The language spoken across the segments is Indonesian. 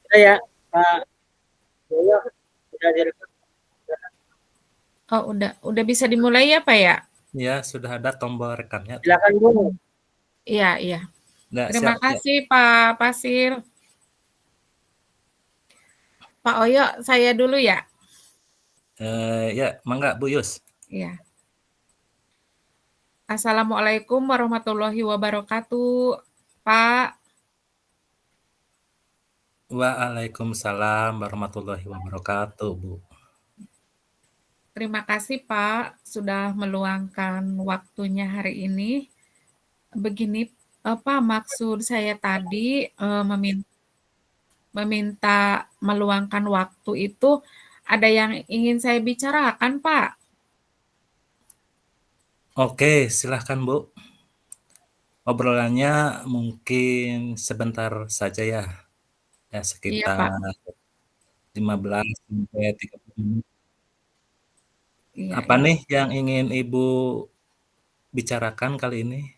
Udah ya, Pak Yoyo, udah direkam? Oh, udah bisa dimulai ya, Pak ya? Ya, sudah ada tombol rekamnya tuh. Silakan Bu. Iya, iya. Nggak, Terima siap, ya. kasih Pak Pasir. Pak Oyo, saya dulu ya. Ya, mangga Bu Yus. Iya. Assalamualaikum warahmatullahi wabarakatuh, Pak. Waalaikumsalam warahmatullahi wabarakatuh, Bu. Terima kasih Pak sudah meluangkan waktunya hari ini. Begini, apa maksud saya tadi meminta meluangkan waktu itu ada yang ingin saya bicarakan, Pak. Oke, silahkan Bu. Obrolannya mungkin sebentar saja ya. Ya, Iya, sekitar Pak. 15 sampai 30 menit. Iya, Apa iya. nih yang ingin Ibu bicarakan kali ini?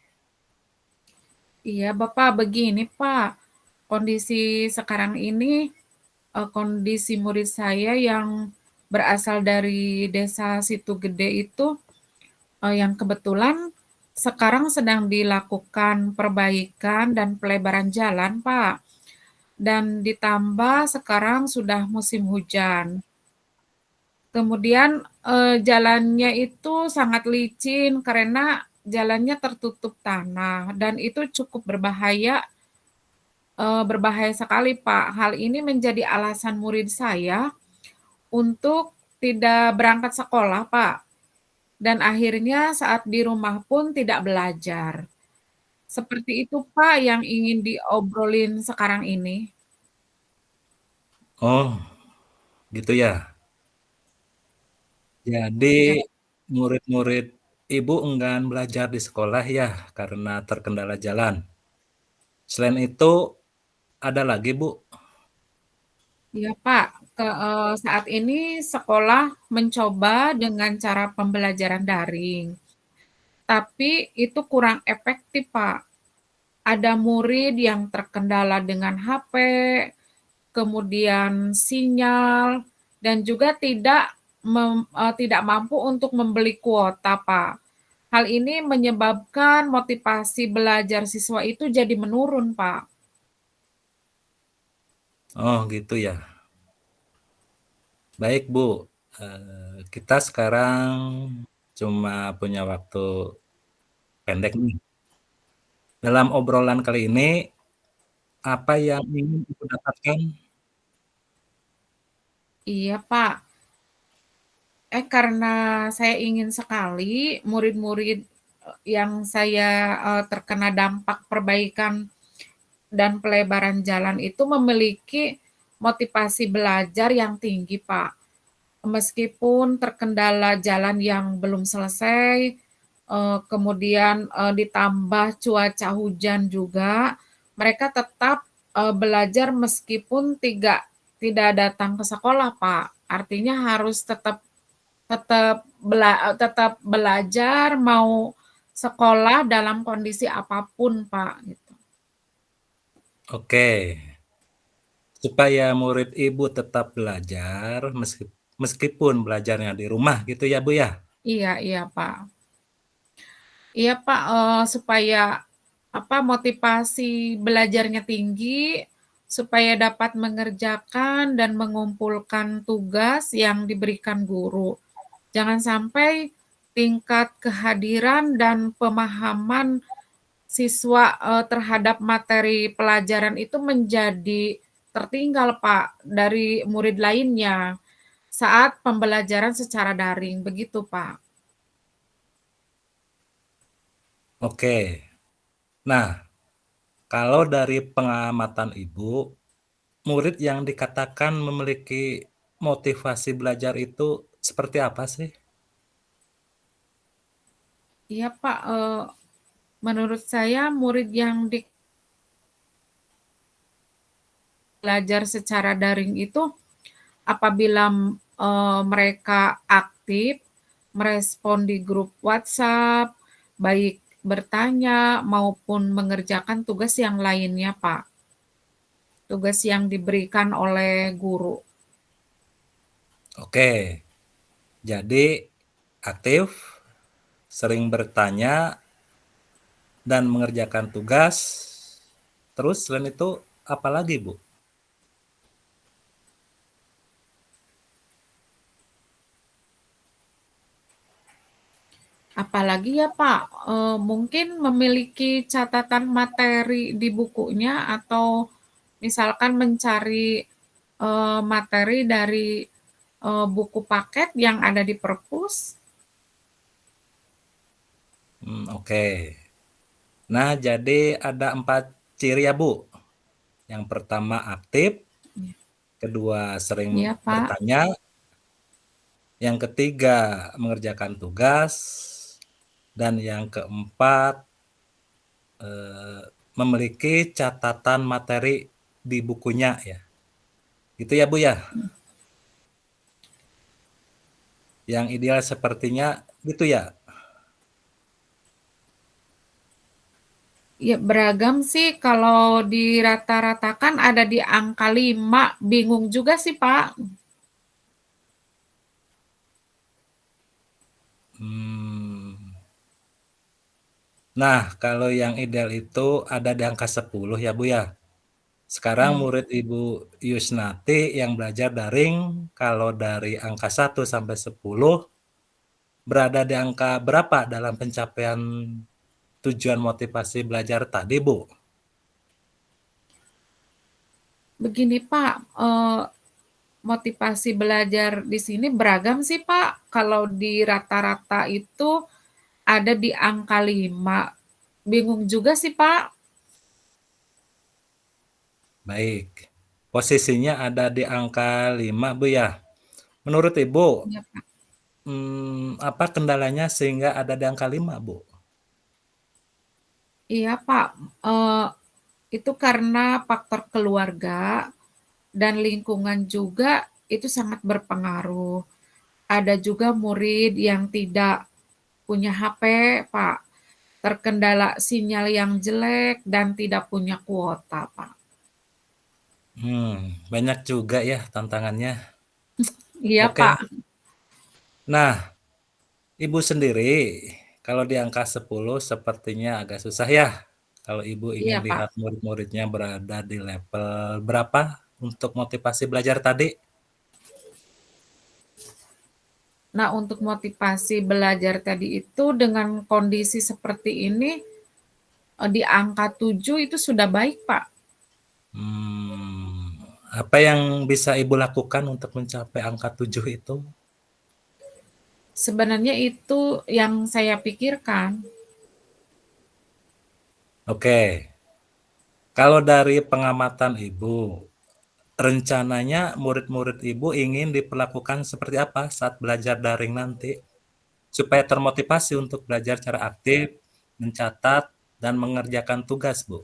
Iya, Bapak, begini, Pak. Kondisi sekarang ini, kondisi murid saya yang berasal dari desa Situgede itu, yang kebetulan sekarang sedang dilakukan perbaikan dan pelebaran jalan, Pak. Dan ditambah sekarang sudah musim hujan. Kemudian, jalannya itu sangat licin karena jalannya tertutup tanah dan itu cukup berbahaya sekali, Pak. Hal ini menjadi alasan murid saya untuk tidak berangkat sekolah, Pak. Dan akhirnya saat di rumah pun tidak belajar. Seperti itu, Pak, yang ingin diobrolin sekarang ini. Oh, gitu ya. Jadi Iya, murid-murid Ibu enggan belajar di sekolah ya karena terkendala jalan. Selain itu ada lagi Bu. iya, Pak. Saat ini sekolah mencoba dengan cara pembelajaran daring, tapi itu kurang efektif, Pak. Ada murid yang terkendala dengan HP, kemudian sinyal, dan juga tidak mampu untuk membeli kuota, Pak. Hal ini menyebabkan motivasi belajar siswa itu jadi menurun, Pak. Oh, gitu ya. Baik Bu, kita sekarang cuma punya waktu pendek nih. Dalam obrolan kali ini, apa yang ingin Ibu dapatkan? Iya, Pak. Karena saya ingin sekali murid-murid yang saya terkena dampak perbaikan dan pelebaran jalan itu memiliki motivasi belajar yang tinggi, Pak. Meskipun terkendala jalan yang belum selesai, kemudian ditambah cuaca hujan juga, mereka tetap belajar meskipun tidak datang ke sekolah, Pak. Artinya harus tetap belajar mau sekolah dalam kondisi apapun, Pak, gitu. Oke, supaya murid Ibu tetap belajar meskipun belajarnya di rumah gitu ya Bu ya. Iya, iya, Pak. Iya, Pak, supaya motivasi belajarnya tinggi, supaya dapat mengerjakan dan mengumpulkan tugas yang diberikan guru. Jangan sampai tingkat kehadiran dan pemahaman siswa, terhadap materi pelajaran itu menjadi tertinggal, Pak, dari murid lainnya saat pembelajaran secara daring, begitu, Pak. Oke. Nah, kalau dari pengamatan Ibu, murid yang dikatakan memiliki motivasi belajar itu seperti apa sih? Iya, Pak, menurut saya murid yang belajar secara daring itu apabila, mereka aktif merespon di grup WhatsApp, baik bertanya maupun mengerjakan tugas yang lainnya, Pak. tugas yang diberikan oleh guru. Oke, jadi aktif, sering bertanya, dan mengerjakan tugas. Terus selain itu apa lagi, Bu? Apalagi ya Pak, mungkin memiliki catatan materi di bukunya atau misalkan mencari, materi dari, buku paket yang ada di perpus. Oke. Nah, jadi ada 4 ciri ya, Bu. Yang pertama aktif, kedua sering Iya Pak. bertanya, yang ketiga mengerjakan tugas, dan yang keempat memiliki catatan materi di bukunya ya. Gitu ya, Bu ya. Yang ideal sepertinya gitu ya. Ya beragam sih kalau dirata-ratakan ada di angka 5, bingung juga sih Pak. Nah, kalau yang ideal itu ada di angka 10 ya, Bu ya. Sekarang Iya. murid Ibu Yusnati yang belajar daring, kalau dari angka 1 sampai 10 berada di angka berapa dalam pencapaian tujuan motivasi belajar tadi, Bu? Begini Pak, motivasi belajar di sini beragam sih Pak. Kalau di rata-rata itu ada di angka 5. Bingung juga sih Pak. Baik. Posisinya ada di angka 5, Bu ya. Menurut Ibu, Iya Pak. apa kendalanya sehingga ada di angka 5, Bu? Iya Pak, itu karena faktor keluarga dan lingkungan juga itu sangat berpengaruh. Ada juga murid yang tidak punya HP, Pak, terkendala sinyal yang jelek dan tidak punya kuota, Pak. Banyak juga ya tantangannya. Iya, Oke. Pak. Nah, Ibu sendiri kalau di angka 10 sepertinya agak susah ya, kalau Ibu ingin Iya, lihat Pak. murid-muridnya berada di level berapa untuk motivasi belajar tadi? Nah, untuk motivasi belajar tadi itu dengan kondisi seperti ini, di angka 7 itu sudah baik, Pak. Apa yang bisa Ibu lakukan untuk mencapai angka 7 itu? Sebenarnya itu yang saya pikirkan. Oke, kalau dari pengamatan Ibu, rencananya murid-murid Ibu ingin diperlakukan seperti apa saat belajar daring nanti? Supaya termotivasi untuk belajar secara aktif, mencatat, dan mengerjakan tugas, Bu.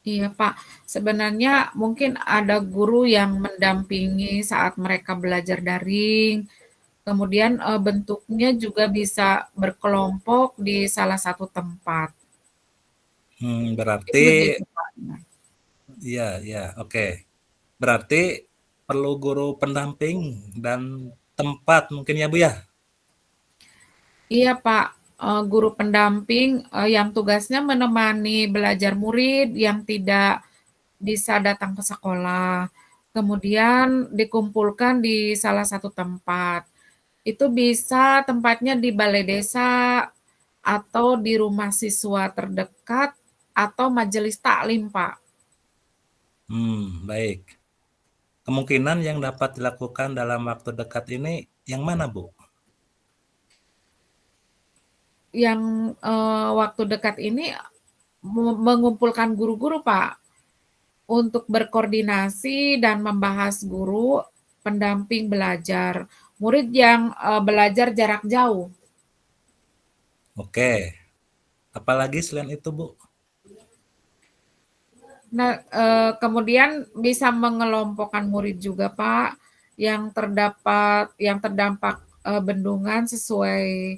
Iya, Pak. Sebenarnya mungkin ada guru yang mendampingi saat mereka belajar daring, kemudian, bentuknya juga bisa berkelompok di salah satu tempat. Itu Berarti begitu, Pak. iya iya, oke. Berarti perlu guru pendamping dan tempat mungkin ya, Bu, ya? Iya, Pak, guru pendamping, yang tugasnya menemani belajar murid yang tidak bisa datang ke sekolah, kemudian dikumpulkan di salah satu tempat. Itu bisa tempatnya di balai desa, atau di rumah siswa terdekat, atau majelis taklim, Pak. Baik. Kemungkinan yang dapat dilakukan dalam waktu dekat ini yang mana, Bu? Yang, waktu dekat ini mengumpulkan guru-guru, Pak, untuk berkoordinasi dan membahas guru pendamping belajar, murid yang, belajar jarak jauh. Oke. Apalagi selain itu, Bu? Nah, kemudian bisa mengelompokkan murid juga, Pak, yang terdampak, bendungan sesuai,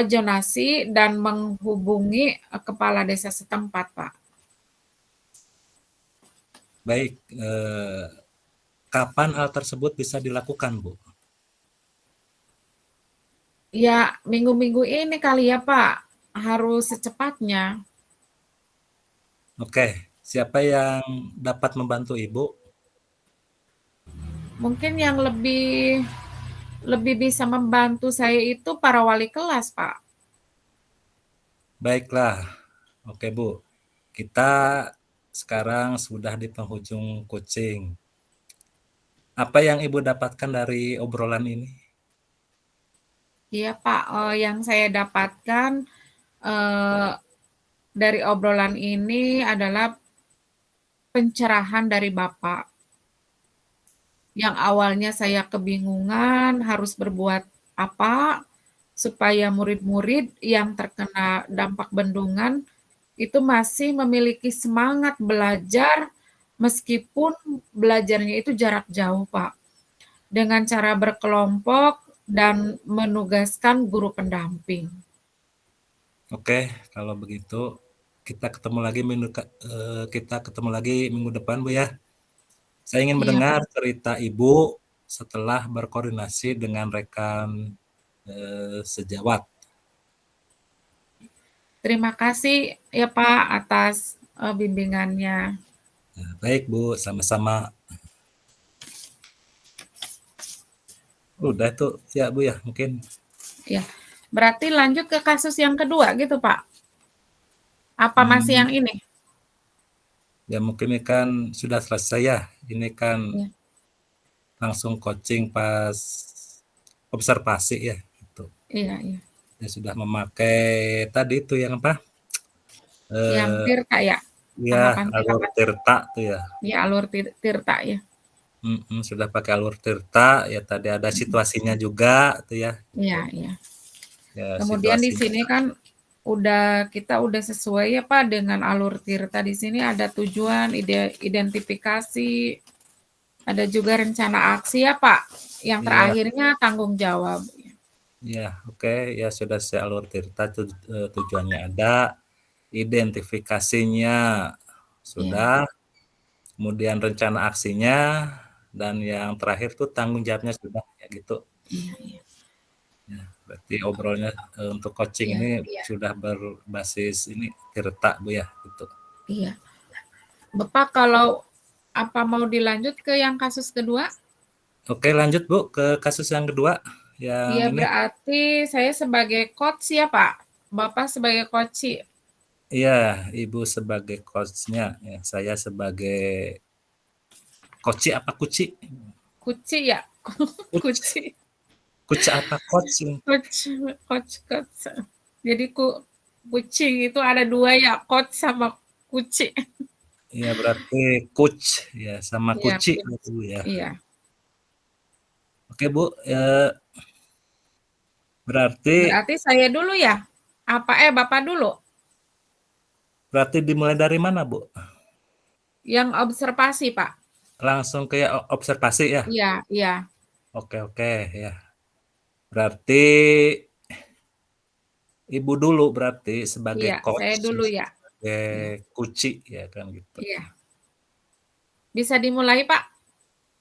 zonasi dan menghubungi, kepala desa setempat, Pak. Baik, kapan hal tersebut bisa dilakukan, Bu? Ya, minggu-minggu ini kali ya, Pak. Harus secepatnya. Oke, siapa yang dapat membantu Ibu? Mungkin yang lebih lebih bisa membantu saya itu para wali kelas, Pak. Baiklah. Oke, Bu. Kita sekarang sudah di penghujung kucing. Apa yang Ibu dapatkan dari obrolan ini? Iya, Pak. Yang saya dapatkan eh, dari obrolan ini adalah pencerahan dari Bapak. Yang awalnya saya kebingungan harus berbuat apa supaya murid-murid yang terkena dampak bendungan itu masih memiliki semangat belajar meskipun belajarnya itu jarak jauh, Pak. Dengan cara berkelompok dan menugaskan guru pendamping. Oke, kalau begitu kita ketemu lagi minggu depan, Bu ya. Saya ingin Iya, mendengar Pak. cerita Ibu setelah berkoordinasi dengan rekan sejawat. Terima kasih ya Pak atas bimbingannya. Nah, baik, Bu, sama-sama. Udah tuh, ya Bu ya, mungkin. Ya, berarti lanjut ke kasus yang kedua gitu Pak. Apa masih Hmm, yang ini? ya mungkin ini kan sudah selesai ya. Ini kan Ya, langsung coaching pas observasi ya, gitu. iya, iya. Dia sudah memakai tadi itu yang apa? Yang Eh, Tirta ya, ya alur tahapan-tahapan. tirta tuh ya. Ya, alur Tirta ya. Sudah pakai alur tirta, ya tadi ada situasinya juga tuh ya. Iya, iya. Ya Kemudian di situasinya. sini kan kita udah sesuai ya Pak dengan alur Tirta. Di sini ada tujuan, identifikasi, ada juga rencana aksi ya Pak. Yang Ya, terakhirnya tanggung jawab. ya, oke, ya sudah saya alur tirta tujuannya ada, identifikasinya Iya, sudah, kemudian rencana aksinya, dan yang terakhir tuh tanggung jawabnya sudah ya gitu. iya, iya. Ya, berarti obrolnya untuk coaching Iya, ini sudah berbasis ini tirta Bu ya gitu. iya. Bapak kalau apa mau dilanjut ke yang kasus kedua? Oke, lanjut Bu ke kasus yang kedua yang Iya, ini. berarti saya sebagai coach ya, Pak. Bapak sebagai coach. Iya, Ibu sebagai coach-nya, ya, saya sebagai coach apa kuci? Kuci ya? Coach, Kuci. coach apa coach? Coach, coach. Jadi kucing itu ada dua ya, coach sama kuci. Ya berarti coach ya sama Iya, kuci coach. gitu ya. Iya, Oke Bu, berarti berarti saya dulu ya? Apa Bapak dulu? berarti dimulai dari mana Bu? Yang observasi, Pak. Langsung ke observasi ya? Iya, iya. Oke oke ya. Berarti Ibu dulu berarti sebagai Iya, saya coach, dulu ya. sebagai Iya, kuci ya kan gitu. iya. Bisa dimulai, Pak?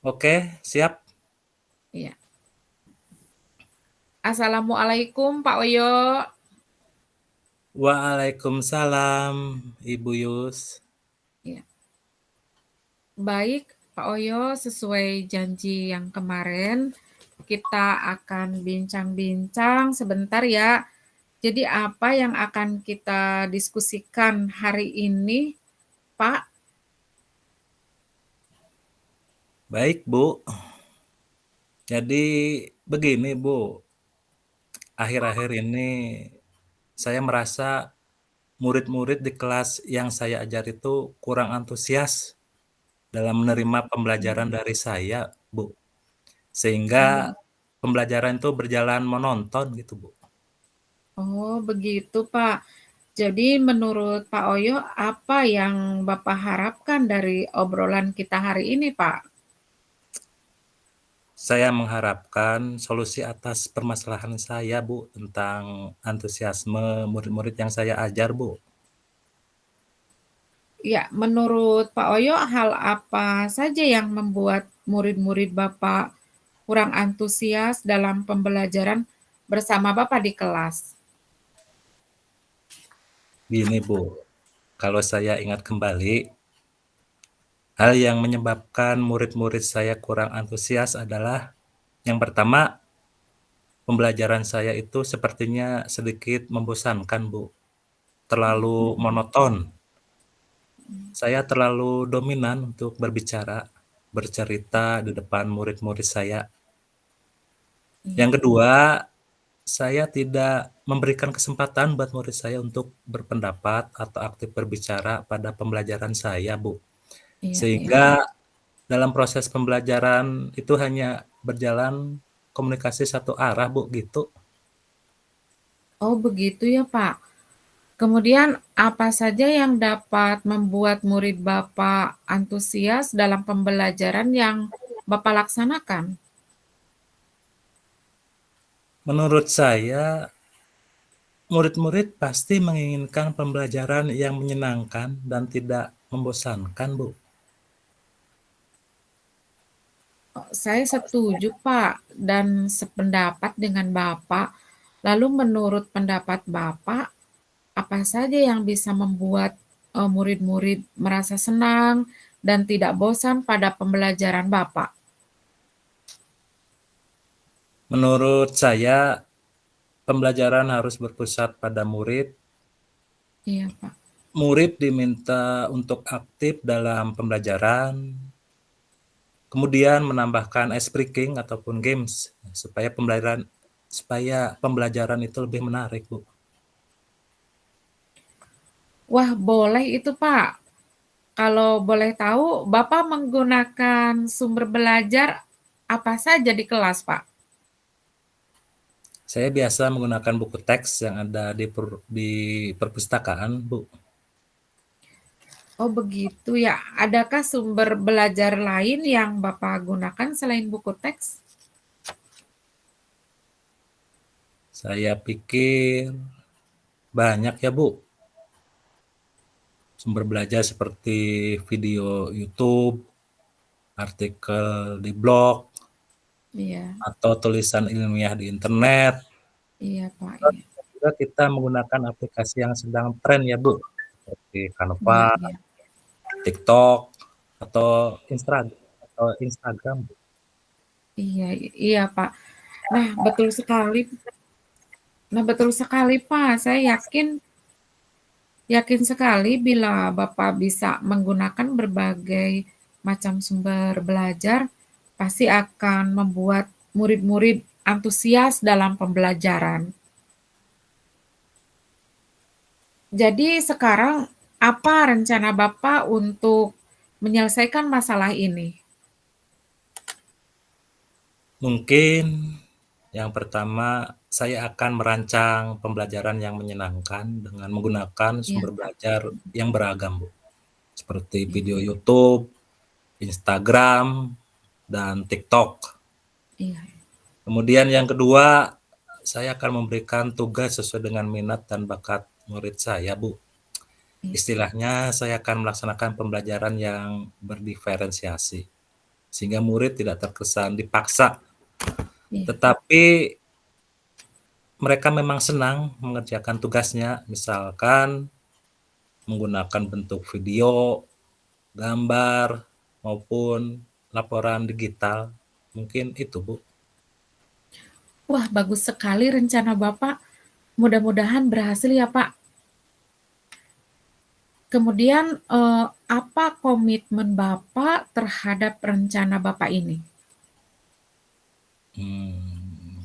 Oke, siap. Iya. Assalamualaikum Pak Oyo. Waalaikumsalam Ibu Yus. Ya. Baik Pak Oyo, sesuai janji yang kemarin, kita akan bincang-bincang sebentar ya. Jadi apa yang akan kita diskusikan hari ini, Pak? Baik Bu. Jadi begini Bu, akhir-akhir ini saya merasa murid-murid di kelas yang saya ajar itu kurang antusias dalam menerima pembelajaran dari saya, Bu. Sehingga Oh, pembelajaran itu berjalan monoton gitu, Bu. oh begitu Pak. Jadi menurut Pak Oyo, apa yang Bapak harapkan dari obrolan kita hari ini, Pak? Saya mengharapkan solusi atas permasalahan saya, Bu, tentang antusiasme murid-murid yang saya ajar, Bu. Ya, menurut Pak Oyo, hal apa saja yang membuat murid-murid Bapak kurang antusias dalam pembelajaran bersama Bapak di kelas? Gini Bu, kalau saya ingat kembali, hal yang menyebabkan murid-murid saya kurang antusias adalah yang pertama, pembelajaran saya itu sepertinya sedikit membosankan Bu, terlalu monoton. Saya terlalu dominan untuk berbicara, bercerita di depan murid-murid saya. Iya, Yang kedua, saya tidak memberikan kesempatan buat murid saya untuk berpendapat atau aktif berbicara pada pembelajaran saya, Bu. iya, iya. Sehingga dalam proses pembelajaran itu hanya berjalan komunikasi satu arah, Bu, gitu. Oh, begitu ya, Pak. Kemudian apa saja yang dapat membuat murid Bapak antusias dalam pembelajaran yang Bapak laksanakan? Menurut saya, murid-murid pasti menginginkan pembelajaran yang menyenangkan dan tidak membosankan, Bu. Oh, saya setuju, Pak, dan sependapat dengan Bapak. Lalu menurut pendapat Bapak, apa saja yang bisa membuat murid-murid merasa senang dan tidak bosan pada pembelajaran Bapak? Menurut saya, pembelajaran harus berpusat pada murid. Iya, Pak. Murid diminta untuk aktif dalam pembelajaran, kemudian menambahkan ice breaking ataupun games supaya pembelajaran itu lebih menarik, Bu. Wah, boleh itu, Pak. Kalau boleh tahu, Bapak menggunakan sumber belajar apa saja di kelas, Pak? Saya biasa menggunakan buku teks yang ada di perpustakaan, Bu. Oh, begitu ya. Adakah sumber belajar lain yang Bapak gunakan selain buku teks? Saya pikir banyak ya, Bu. Sumber belajar seperti video YouTube, artikel di blog, Iya, atau tulisan ilmiah di internet. iya, Pak. Terus Iya, juga kita menggunakan aplikasi yang sedang tren ya, Bu, seperti iya, Canva, iya. TikTok, atau Instagram, Bu. Iya, iya, Pak. Nah, betul sekali. Nah, betul sekali, Pak. Saya yakin sekali bila Bapak bisa menggunakan berbagai macam sumber belajar, pasti akan membuat murid-murid antusias dalam pembelajaran. Jadi sekarang apa rencana Bapak untuk menyelesaikan masalah ini? Mungkin yang pertama saya akan merancang pembelajaran yang menyenangkan dengan menggunakan Iya, sumber Pak. belajar yang beragam, Bu, seperti Iya, video YouTube, Instagram, dan TikTok. iya, Kemudian yang kedua, saya akan memberikan tugas sesuai dengan minat dan bakat murid saya, Bu. iya, Istilahnya saya akan melaksanakan pembelajaran yang berdiferensiasi, sehingga murid tidak terkesan dipaksa, iya. tetapi mereka memang senang mengerjakan tugasnya, misalkan menggunakan bentuk video, gambar, maupun laporan digital. Mungkin itu, Bu. Wah, bagus sekali rencana Bapak. Mudah-mudahan berhasil ya, Pak. Kemudian, apa komitmen Bapak terhadap rencana Bapak ini?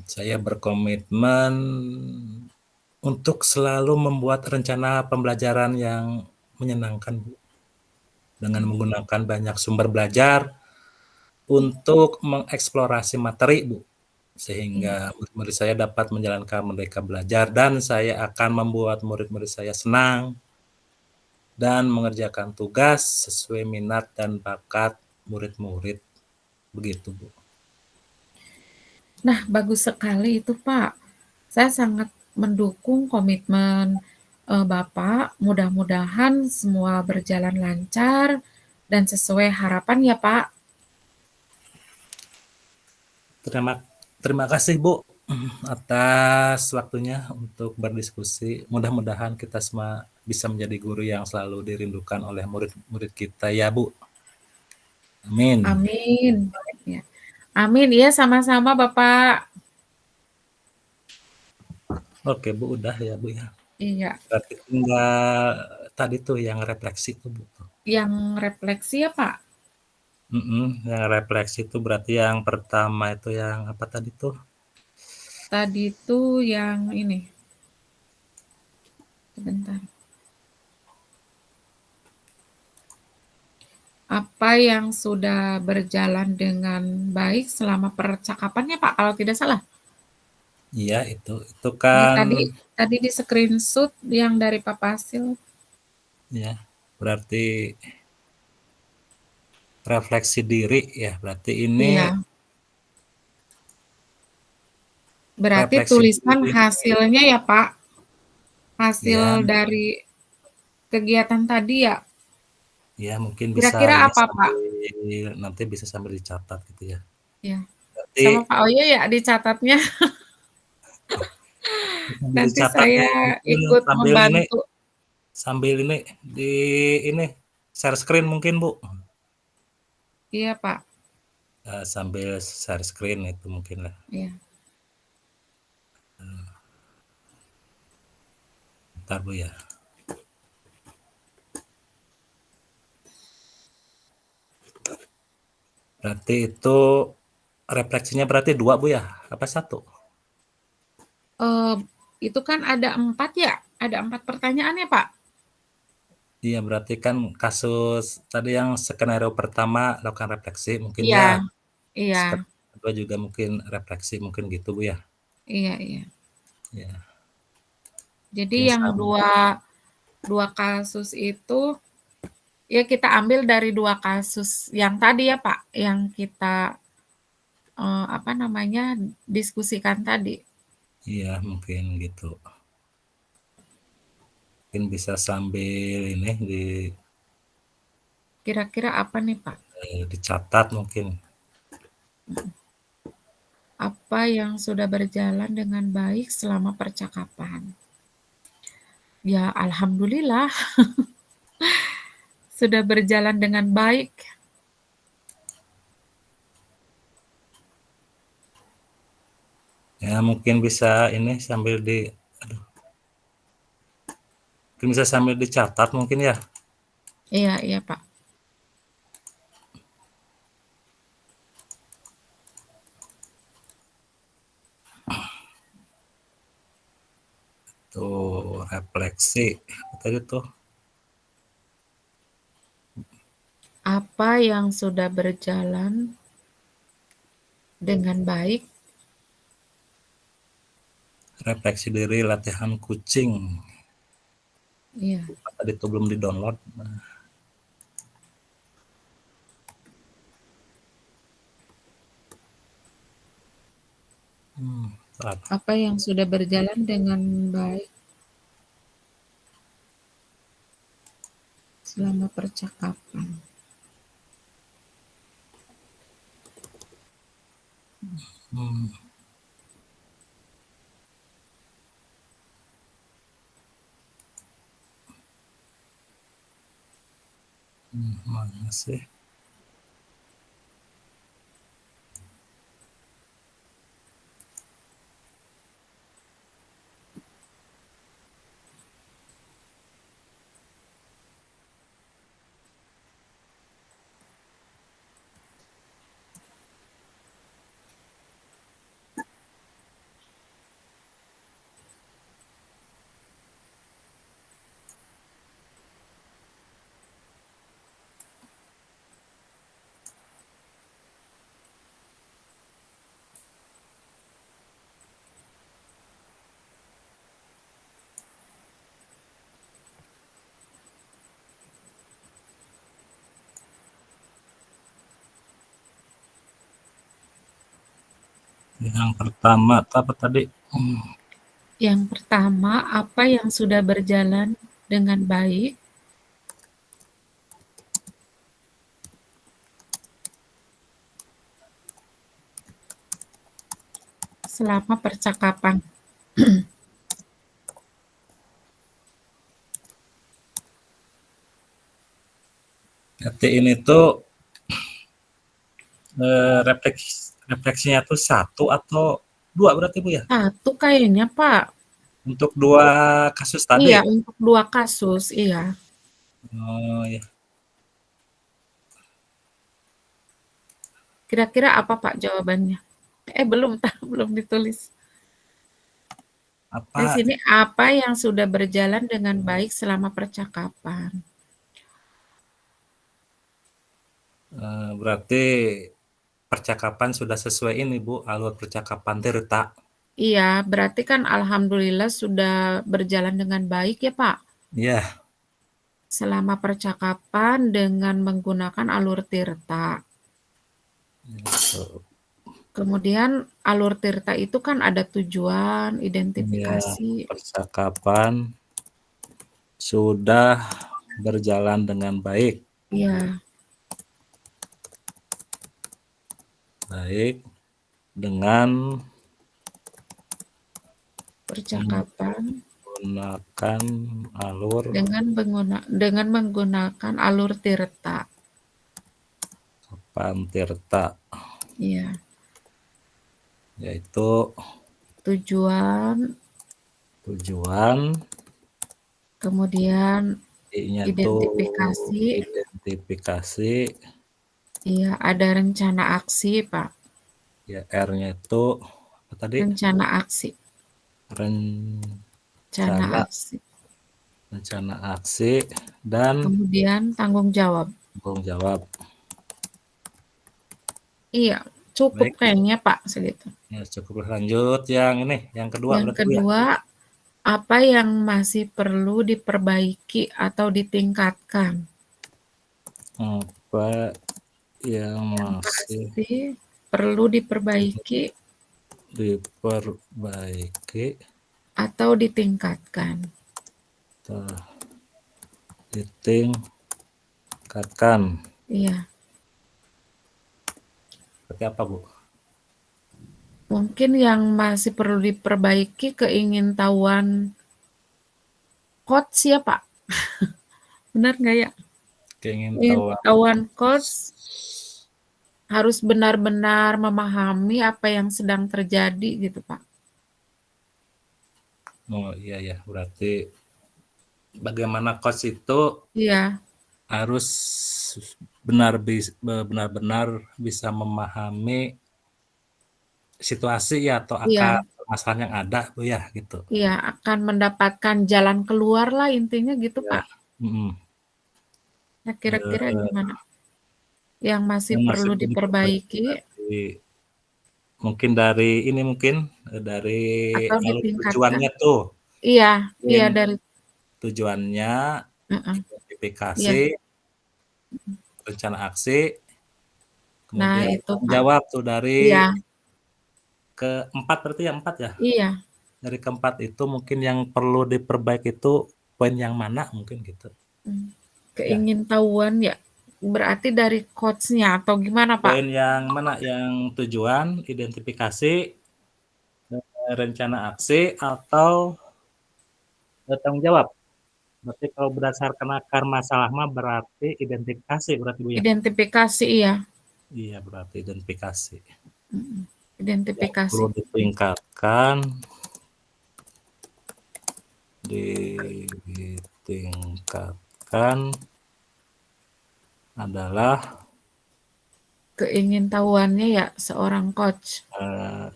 Saya berkomitmen untuk selalu membuat rencana pembelajaran yang menyenangkan, Bu, dengan menggunakan banyak sumber belajar untuk mengeksplorasi materi, Bu, Iya. sehingga murid-murid saya dapat menjalankan merdeka belajar dan saya akan membuat murid-murid saya senang dan mengerjakan tugas sesuai minat dan bakat murid-murid, begitu, Bu. Nah, bagus sekali itu, Pak. Saya sangat mendukung komitmen Bapak, mudah-mudahan semua berjalan lancar dan sesuai harapan ya, Pak. Terima terima kasih Bu atas waktunya untuk berdiskusi. Mudah-mudahan kita semua bisa menjadi guru yang selalu dirindukan oleh murid-murid kita ya Bu. Amin. Amin. Ya. Amin, iya sama-sama Bapak. Oke Bu, udah ya Bu ya. Iya, Berarti tinggal tadi tuh yang refleksi tuh Bu. yang refleksi ya Pak. Yang refleksi itu berarti yang pertama itu yang apa tadi tuh? Tadi tuh yang ini, sebentar. Apa yang sudah berjalan dengan baik selama percakapannya Pak, kalau tidak salah? Iya itu Iya, kan tadi di-screenshot yang dari Pak Pasil. ya berarti refleksi diri ya. Berarti ini Iya, berarti refleksi tulisan diri. hasilnya ya Pak, hasil Ya, dari kegiatan tadi ya? ya mungkin bisa Kira-kira ini apa Pak? sambil nanti bisa sambil dicatat gitu ya. Ya, Berarti sama Pak Oyo ya dicatatnya. sambil Nanti dicatat saya nih mungkin ikut membantu. sambil ini di ini share screen mungkin Bu. Iya Pak, Sambil share screen itu mungkin lah. iya. Bentar Bu ya. Berarti itu refleksinya berarti 2 Bu ya? Apa 1? Eee, itu kan ada 4 ya? Ada 4 pertanyaan ya Pak? Iya berarti kan kasus tadi yang skenario pertama lakukan refleksi mungkin Iya, ya, iya, skenario kedua juga mungkin refleksi mungkin gitu Bu ya? iya iya. Ya, Jadi mungkin yang sama. dua kasus itu, ya kita ambil dari 2 kasus yang tadi ya Pak, yang kita, apa namanya, diskusikan tadi. Iya mungkin gitu. Mungkin bisa sambil ini Kira-kira apa nih Pak? dicatat mungkin. Apa yang sudah berjalan dengan baik selama percakapan? Ya alhamdulillah sudah berjalan dengan baik. Ya mungkin bisa ini sambil aduh, mungkin bisa sambil dicatat mungkin ya. Iya iya Pak. Tuh refleksi apa tadi tuh? Apa yang sudah berjalan dengan baik? Refleksi diri latihan kucing. Iya. Tadi tuh belum di-download. Salah. Apa yang sudah berjalan dengan baik selama percakapan? Hmm, mana sih? Yang pertama apa tadi? Yang pertama, apa yang sudah berjalan dengan baik selama percakapan. Berarti ini tuh refleksinya tuh satu atau dua berarti Bu ya? Satu kayaknya, Pak. Untuk dua kasus tadi? Iya, untuk 2 kasus, iya. Oh ya. Kira-kira apa, Pak, jawabannya? Belum, belum ditulis. Di Apa? sini, apa yang sudah berjalan dengan baik selama percakapan? Berarti percakapan sudah sesuai ini Bu, alur percakapan Tirta. Iya, berarti kan alhamdulillah sudah berjalan dengan baik ya, Pak? Iya, Selama percakapan dengan menggunakan alur Tirta. gitu. Kemudian alur Tirta itu kan ada tujuan, Iya, identifikasi. percakapan sudah berjalan dengan baik. Iya, Baik dengan percakapan menggunakan alur dengan menggunakan alur Tirta. Kapan Tirta, Iya, yaitu tujuan, tujuan, kemudian I-nya tuh identifikasi. identifikasi, Iya, ada rencana aksi, Pak. ya R-nya itu apa tadi? Rencana aksi. Rencana Rencana, aksi. rencana aksi dan Kemudian tanggung jawab. tanggung jawab. Iya, cukup Baik, kayaknya, Pak, segitu. ya cukup lanjut yang ini, yang kedua Yang berarti Bu ya. kedua, apa yang masih perlu diperbaiki atau ditingkatkan? Apa yang Yang masih pasti perlu diperbaiki diperbaiki atau ditingkatkan. atau ditingkatkan. Iya, Seperti apa Bu? mungkin yang masih perlu diperbaiki keingintahuan coach ya, Pak. Benar nggak ya? Keingintahuan Keingintahuan coach harus benar-benar memahami apa yang sedang terjadi gitu, Pak. Oh iya ya, berarti bagaimana coach itu Iya, harus benar-benar bisa memahami situasi ya atau iya, akar permasalahan yang ada Bu ya gitu. iya, akan mendapatkan jalan keluar lah intinya gitu, Ya, Pak. mhm. Nah, kira-kira gimana? Yang masih Yang masih perlu perlu diperbaiki diperbaiki mungkin dari ini mungkin dari atau alur ditingkatkan? tujuannya tuh, Iya, iya mungkin dari tujuannya, heeh, iya. identifikasi, rencana aksi, Nah kemudian itu, tanggung Pak. jawab tuh dari Iya, keempat berarti ya, 4 ya? iya, Dari keempat itu mungkin yang perlu diperbaiki itu poin yang mana mungkin gitu, mmm, ya? keingintahuan ya, berarti dari coach-nya atau gimana, Pak? Poin yang mana? Yang tujuan, identifikasi, rencana aksi, atau tanggung jawab? Berarti kalau berdasarkan akar masalah mah berarti identifikasi berarti Bu ya? Identifikasi, iya, Iya berarti identifikasi. mhm, Yang identifikasi. perlu ditingkatkan, ditingkatkan adalah Keingintahuannya ya seorang coach. eh,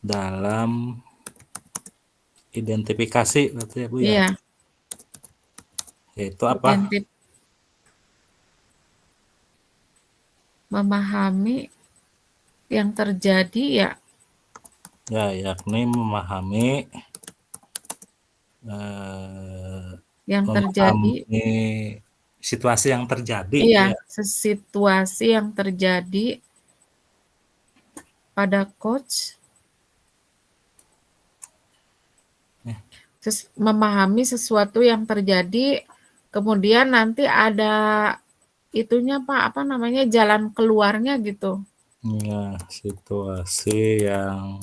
dalam identifikasi berarti ya Bu ya? Iya, Yaitu apa? identik memahami yang terjadi ya, Ya, yakni memahami eh, yang terjadi memahami situasi yang terjadi iya, ya. situasi yang terjadi pada coach memahami sesuatu yang terjadi, kemudian nanti ada itunya Pak, apa namanya, jalan keluarnya gitu. Ya, situasi yang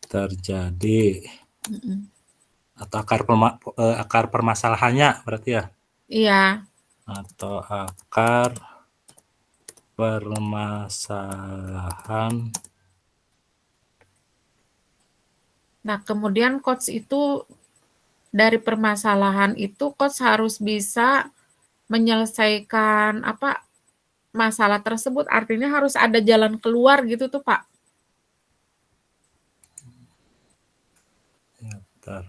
terjadi Mhm. atau akar permasalahannya berarti ya? Iya. Atau akar permasalahan. Nah, kemudian coach itu dari permasalahan itu coach harus bisa menyelesaikan apa, masalah tersebut, artinya harus ada jalan keluar gitu tuh, Pak. Ya, bentar.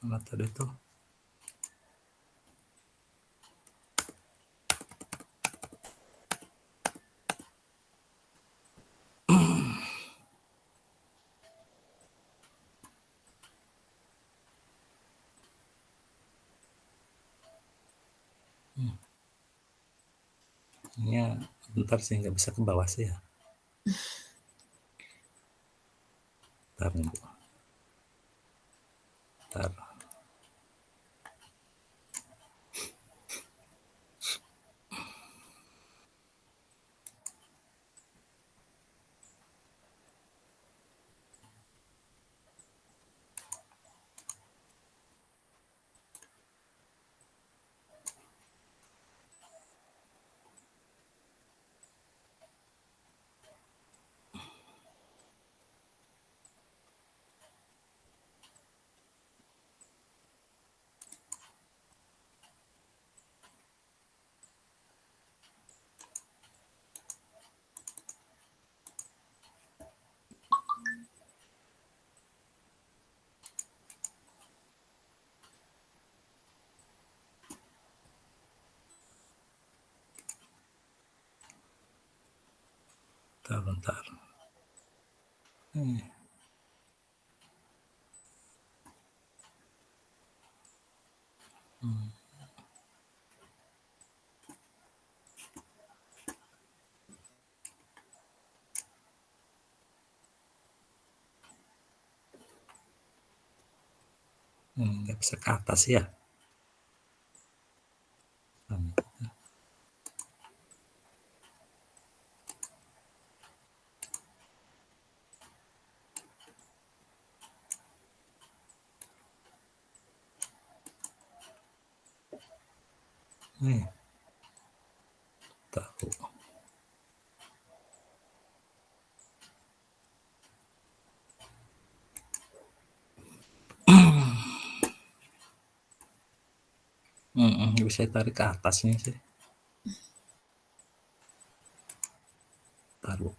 Mana tadi tuh? Ini bentar sih, nggak bisa ke bawah sih ya. Bentar nih, Bu. Bentar. Bentar. Nggak bisa ke atas ya. Nih. Tahu. Nggak bisa tarik ke atasnya sih. Taruh.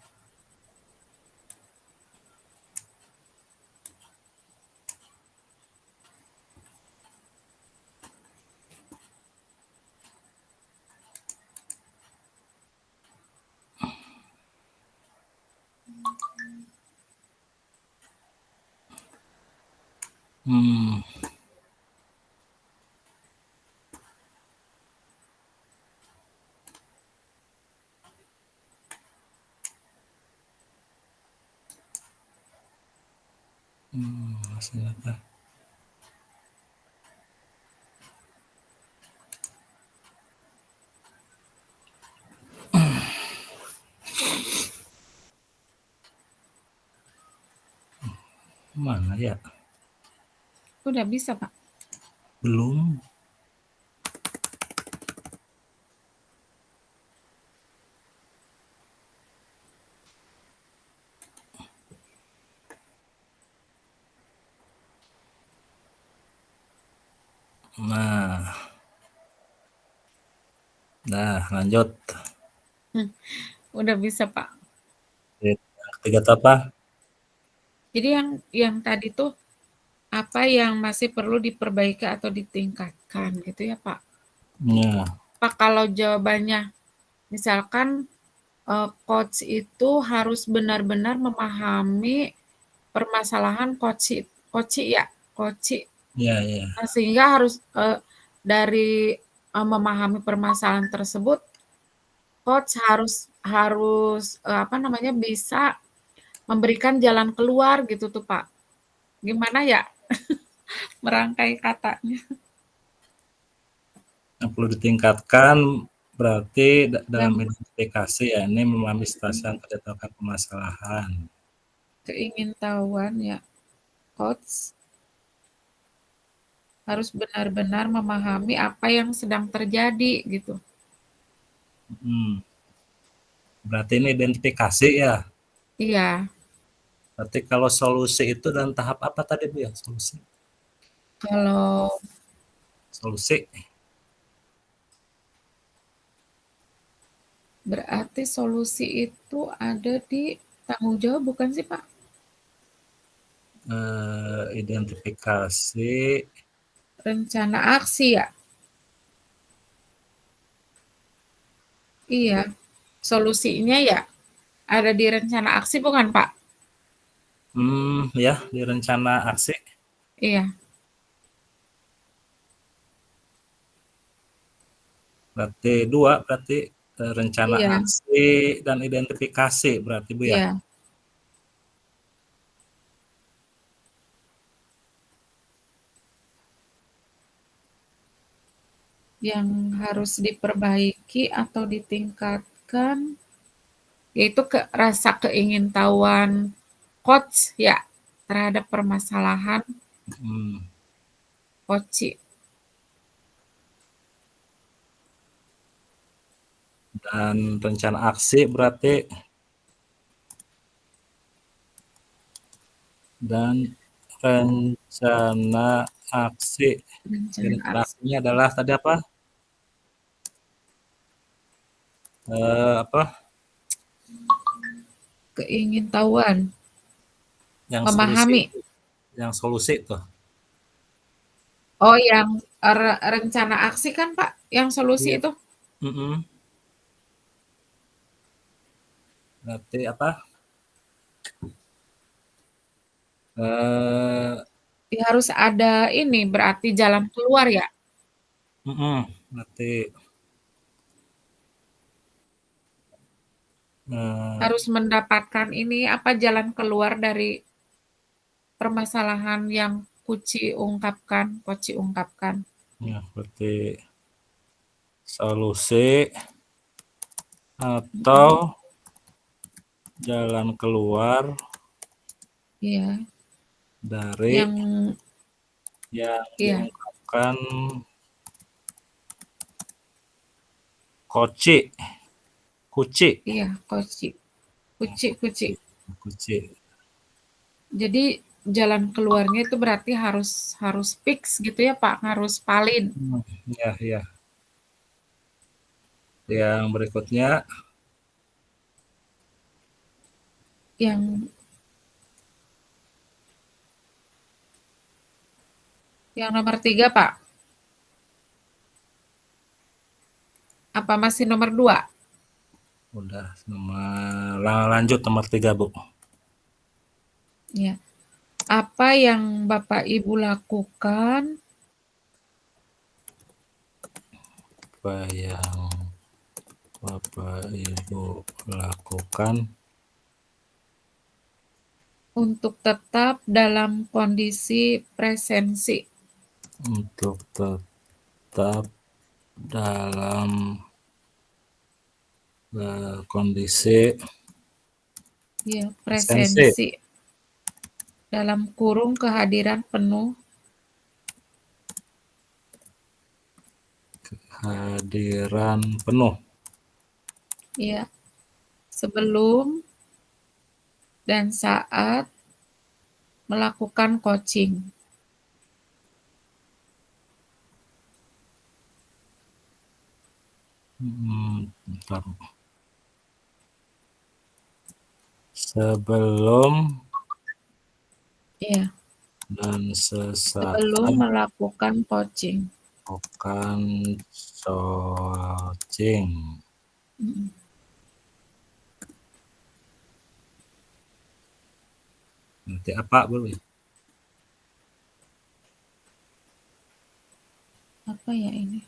Masih apa? Mana ya? Udah bisa, Pak. Belum. Nah, lanjut. Udah bisa, Pak. Tiga apa? Jadi yang tadi tuh apa yang masih perlu diperbaiki atau ditingkatkan gitu ya, Pak? Ya. Pak, kalau jawabannya misalkan coach itu harus benar-benar memahami permasalahan coach ya, Ya, ya. sehingga harus dari memahami permasalahan tersebut, coach harus harus, bisa memberikan jalan keluar gitu tuh, Pak. Gimana ya merangkai katanya Yang perlu ditingkatkan berarti dalam dan identifikasi ya, ini memahami situasi yang terjadi permasalahan. keingintahuan ya, coach harus benar-benar memahami apa yang sedang terjadi gitu. Berarti ini identifikasi ya. Iya, Berarti kalau solusi itu dalam tahap apa tadi Bu ya? Solusi. kalau Solusi. berarti solusi itu ada di tanggung jawab bukan sih, Pak? Identifikasi. Rencana aksi ya? Iya, solusinya ya ada di rencana aksi bukan, Pak? Ya, di rencana aksi. Iya, Berarti dua, berarti rencana iya, aksi dan identifikasi berarti Bu ya. iya. Yang harus diperbaiki atau ditingkatkan yaitu rasa keingintahuan coach ya terhadap permasalahan coach. Dan rencana aksi berarti dan rencana aksi. Rencana Rencana aksi aksinya adalah tadi apa? Apa? keingintahuan, Yang solusi, memahami. yang solusi tuh. Oh, yang rencana aksi kan Pak, yang solusi Iya. itu? Berarti apa? Eh, Ya, harus ada ini berarti jalan keluar ya? Berarti Harus mendapatkan ini apa jalan keluar dari permasalahan yang Koci ungkapkan. ya, berarti solusi atau jalan keluar Iya, dari yang yang iya, diungkapkan Koci, Kuci, iya, Kuci. Kuci. Jadi jalan keluarnya itu berarti harus harus fix gitu ya Pak, harus valid. Ya, ya. Yang berikutnya Yang nomor 3 Pak, apa masih nomor 2? udah lanjut nomor 3 Bu. Ya. Apa yang Bapak Ibu lakukan Apa yang Bapak Ibu lakukan untuk tetap dalam kondisi presensi? untuk tetap dalam kondisi Ya, presensi, presensi dalam kurung kehadiran penuh hadiran penuh. ya, sebelum dan saat melakukan coaching. Bentar. Sebelum Ya, dan sesaat sebelum melakukan coaching. melakukan coaching. Mm. Nanti apa Bu? Apa ya ini?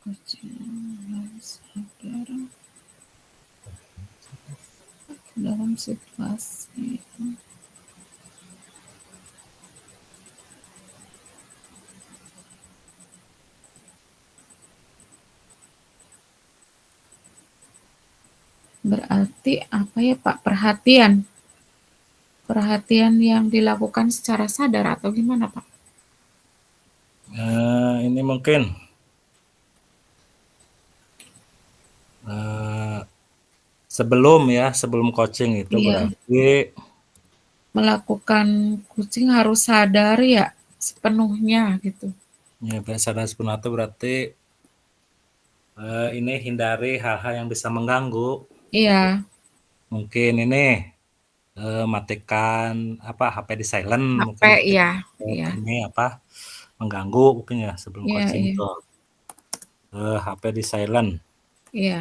Kucing harus sadar dalam situasi. Berarti apa ya Pak? Perhatian yang dilakukan secara sadar atau gimana Pak? Ini mungkin sebelum coaching itu Iya, berarti melakukan kucing harus sadar ya sepenuhnya gitu. ya sadar sepenuhnya itu berarti ini hindari hal-hal yang bisa mengganggu. Iya, Mungkin ini matikan HP di silent HP mungkin gitu. ya, iya, Ini mengganggu mungkin ya sebelum iya, coaching iya, tuh. HP di silent. iya,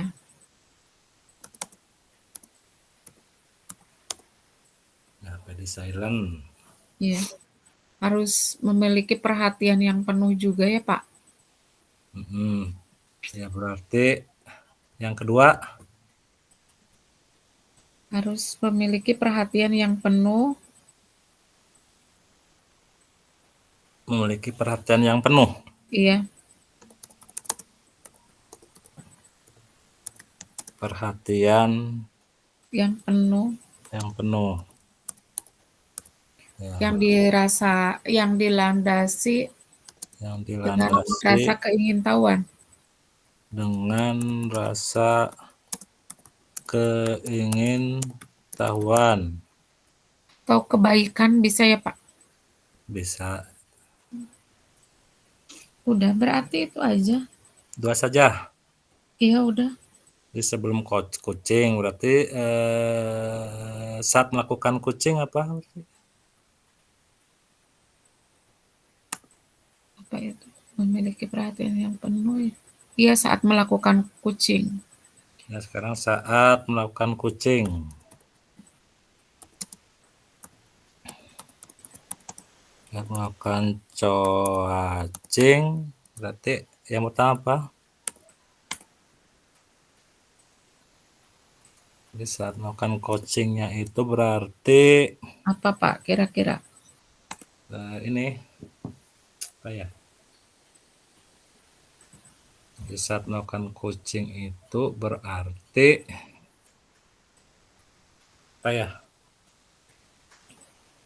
HP di silent. iya. Harus memiliki perhatian yang penuh juga ya Pak. Ya berarti yang kedua Harus memiliki perhatian yang penuh. memiliki perhatian yang penuh. Iya, Perhatian yang penuh. yang penuh. Ya, Yang dilandasi yang dengan dilandasi rasa keingintahuan dengan rasa keingintahuan. atau kebaikan bisa ya Pak. Bisa Udah berarti itu aja. dua saja. Iya udah. Jadi sebelum coaching berarti saat melakukan coaching apa? Apa itu? Memiliki perhatian yang penuh ya. Iya saat melakukan kucing. Ya sekarang saat melakukan coaching. Saat melakukan coaching berarti yang pertama apa? Jadi saat melakukan coachingnya itu berarti Apa Pak kira-kira? ini apa ya? Di saat melakukan coaching itu berarti apa ya?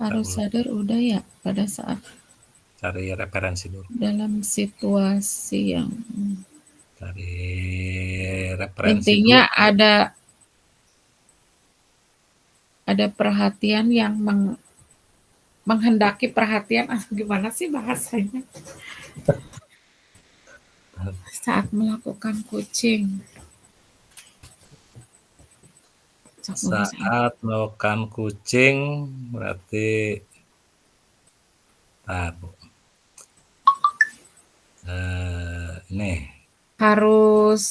Harus sadar udah ya pada saat Cari referensi dulu. dalam situasi yang Cari referensi dulu. intinya ada perhatian yang menghendaki perhatian gimana sih bahasanya saat melakukan kucing. Saat melakukan kucing berarti ini Harus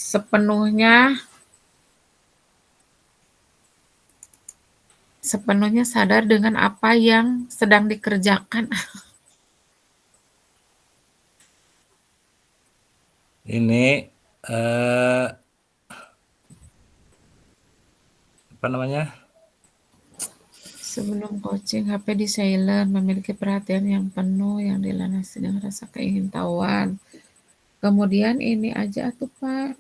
sepenuhnya sadar dengan apa yang sedang dikerjakan. ini apa namanya? Sebelum coaching, HP di silent, memiliki perhatian yang penuh yang dilandasi dengan rasa keingintahuan. Kemudian ini aja tuh Pak.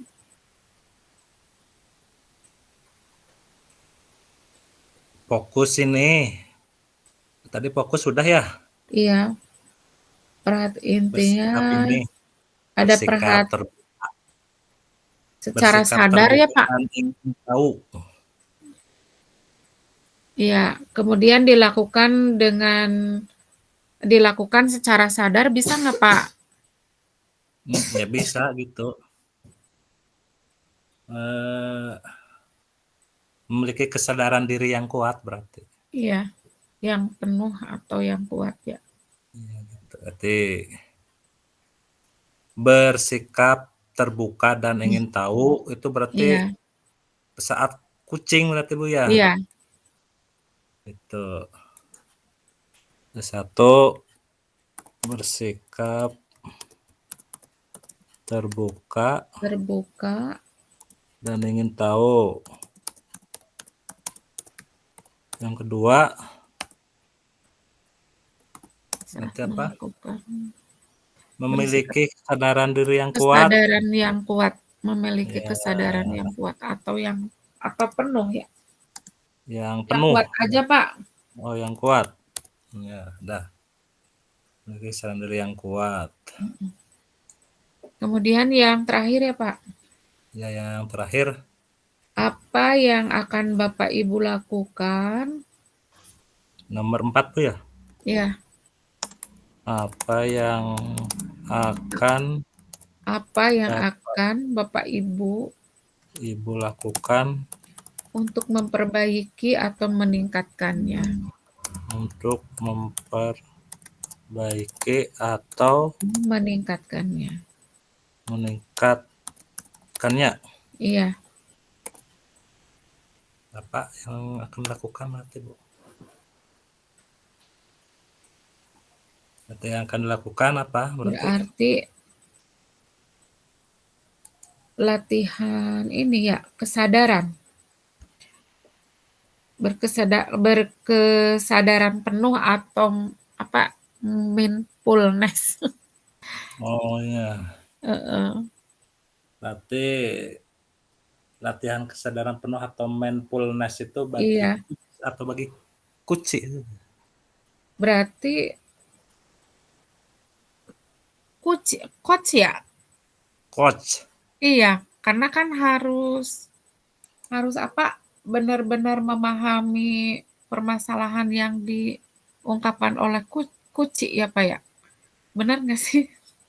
Fokus ini. Tadi fokus sudah ya? Iya, intinya Bersikap ini, ada bersikap secara bersikap sadar ya terbuka Pak. dan ingin tahu. Iya, kemudian dilakukan secara sadar bisa nggak Pak? Ya bisa gitu. Memiliki kesadaran diri yang kuat berarti. Iya, yang penuh atau yang kuat ya. Ya, gitu. Berarti bersikap terbuka dan ingin tahu itu berarti Iya, saat kucing berarti Bu ya. iya, Itu. Satu bersikap terbuka terbuka, dan ingin tahu. Yang kedua, saat berarti apa? melakukan Memiliki kesadaran diri yang kuat. kesadaran yang kuat, memiliki Ya, kesadaran yang kuat atau yang apa penuh ya? yang Yang penuh. kuat aja, Pak. Oh, yang kuat. Ya, dah. Memiliki kesadaran diri yang kuat. Kemudian yang terakhir ya, Pak. Ya, yang terakhir, Apa yang akan Bapak Ibu lakukan? nomor 4 tuh ya. Ya, Apa yang akan apa yang akan Bapak Ibu Ibu lakukan untuk memperbaiki atau meningkatkannya? untuk memperbaiki atau Meningkatkannya. meningkatkannya? Iya, Apa yang akan dilakukan nanti, Bu? Berarti yang akan dilakukan apa? Berarti berarti latihan ini ya, kesadaran. Berkesadaran penuh atau apa, mindfulness. oh ya, Heeh, berarti latihan kesadaran penuh atau mindfulness itu bagi iya, atau bagi kuci. berarti coach ya? Coach. Iya, karena kan harus harus apa, benar-benar memahami permasalahan yang diungkapkan oleh kuci ya, Pak, ya? Benar nggak sih?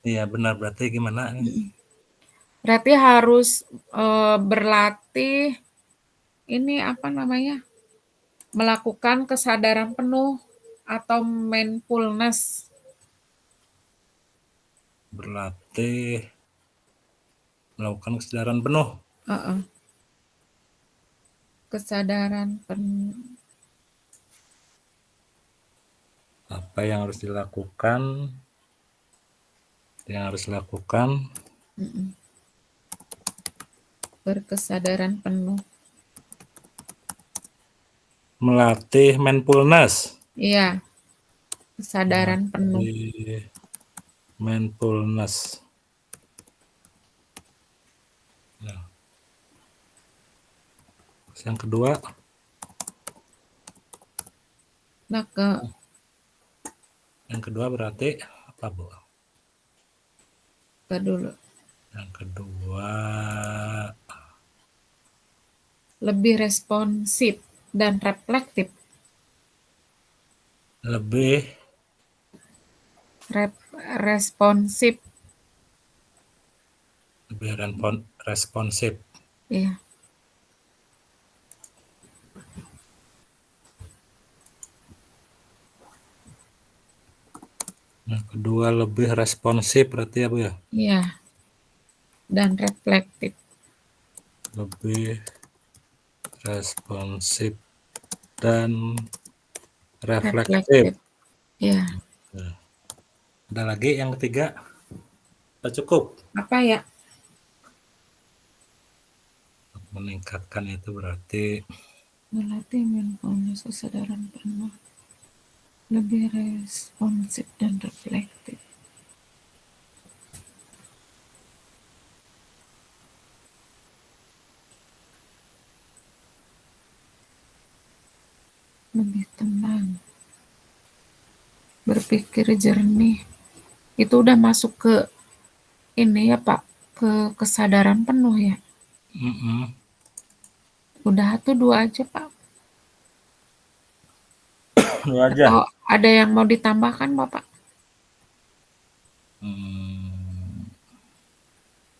Iya benar, berarti gimana nih? Berarti harus, berlatih ini apa namanya, melakukan kesadaran penuh atau mindfulness. Berlatih melakukan kesadaran penuh. Heeh, kesadaran penuh. Apa yang harus dilakukan? Yang harus dilakukan Berkesadaran penuh. melatih mindfulness. Iya, kesadaran penuh. Melatih mindfulness. Nah, yang kedua, Nah, yang kedua berarti apa, Bu? dulu. Yang kedua Lebih responsif dan reflektif. lebih Responsif. responsif. Iya, Yang kedua lebih responsif berarti ya, Bu ya? iya. Dan reflektif. Lebih responsif dan reflektif. Reflektif. Iya. Nah, ada lagi yang ketiga? Sudah cukup. Apa ya? Meningkatkan itu berarti Melatih mindfulness kesadaran penuh. Lebih responsif dan reflektif. Lebih tenang. Berpikir jernih. Itu udah masuk ke ini ya, Pak, ke kesadaran penuh ya. Udah tuh 2 aja, Pak. dua aja. Atau ada yang mau ditambahkan, Bapak?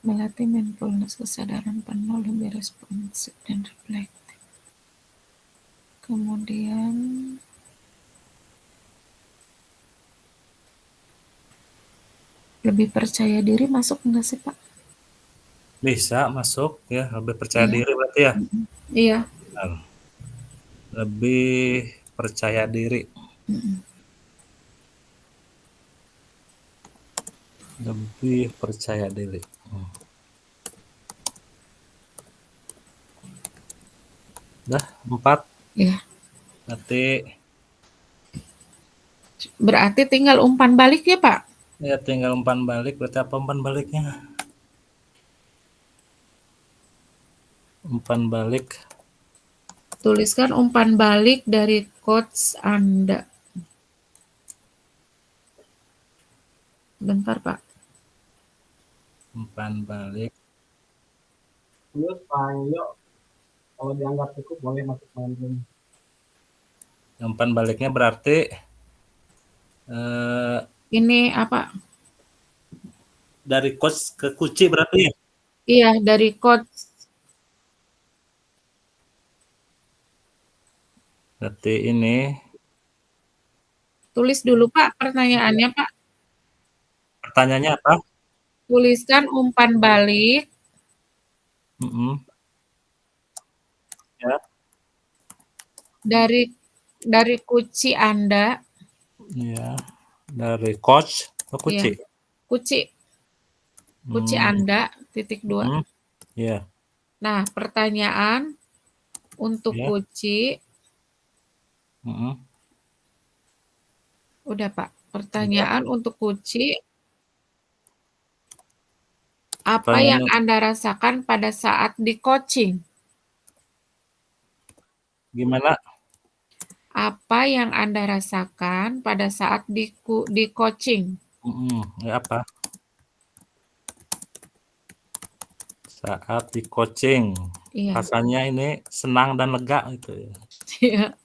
Melatih mindfulness kesadaran penuh lebih responsif dan reflektif. Kemudian lebih percaya diri masuk nggak sih, Pak? Bisa masuk ya, lebih percaya Iya. diri berarti ya. Iya. Nah, lebih percaya diri. Lebih percaya diri. Udah 4. Ya, Berarti berarti tinggal umpan balik ya, Pak? ya tinggal umpan balik. Berarti apa umpan baliknya? Umpan balik Tuliskan umpan balik dari coach Anda. Bentar, Pak. umpan balik Terus Pak Yoyo, kalau dianggap cukup boleh masuk main game. umpan baliknya berarti eh, Ini apa? dari coach ke kuci berarti ya? Iya, dari coach. Berarti ini Tulis dulu, Pak, pertanyaannya, Pak. pertanyaannya apa? Tuliskan umpan balik Mm-mm. Ya, dari kuci Anda. ya. Dari coach ke Iya, kuci. kuci Hmm, Anda, titik 2. ya, Nah, pertanyaan untuk ya. kuci, Mm-mm. udah Pak. Udah. Pertanyaan untuk kuci, apa yang Pertanyaannya Anda rasakan pada saat di coaching? gimana? Apa yang Anda rasakan pada saat di coaching? Ya apa? Saat di coaching, Iya, rasanya ini senang dan lega gitu ya. iya.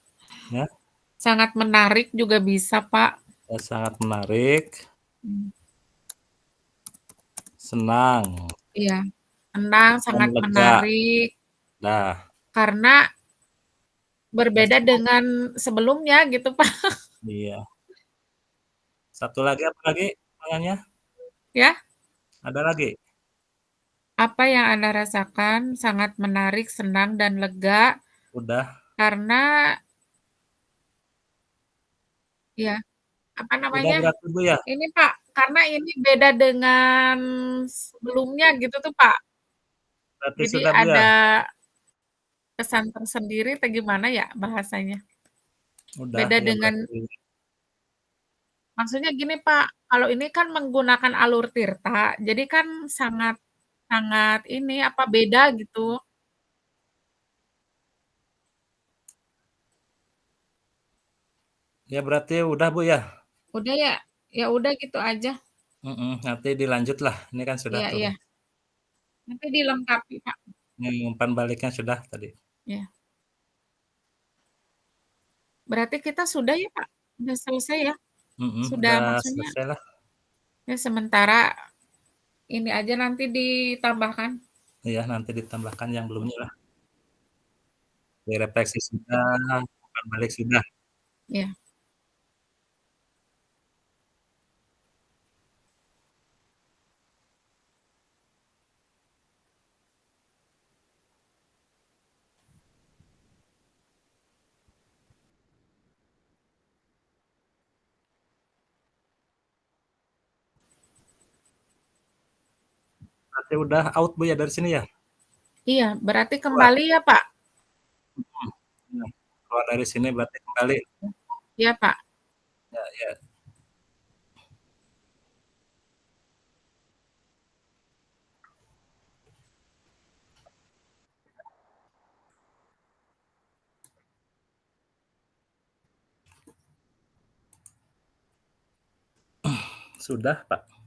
Ya, Sangat menarik juga bisa, Pak. ya, sangat menarik, Hmm, senang Iya, senang, dan sangat lega. menarik Dah, karena ya, berbeda dengan sebelumnya gitu, Pak. iya. Satu lagi apa lagi pertanyaannya? Ya, Ada lagi? apa yang Anda rasakan sangat menarik, senang, dan lega Udah, karena ya, apa udah namanya, berarti Bu ya? ini Pak, karena ini beda dengan sebelumnya gitu tuh Pak. Berarti Jadi sudah Bu ya? ada kesan tersendiri atau gimana ya bahasanya. Udah Beda ya dengan berarti. maksudnya gini Pak, kalau ini kan menggunakan alur Tirta, jadi kan sangat sangat ini, apa, beda gitu. Ya berarti udah Bu ya? Udah ya? Ya udah gitu aja. Nanti dilanjut lah. Ini kan sudah Iya tuh. iya, nanti dilengkapi Pak. Ini umpan baliknya sudah tadi. Ya, berarti kita sudah ya Pak? Udah selesai ya? Sudah Udah maksudnya selesai lah. ya sementara ini aja nanti ditambahkan. Iya, nanti ditambahkan yang belumnya lah. Direfleksi sudah, umpan balik sudah. Ya, Berarti udah out Bu ya dari sini ya? iya, berarti Keluar. kembali ya Pak? Nah, keluar dari sini berarti kembali. Iya Pak. Ya, ya. Sudah, Pak.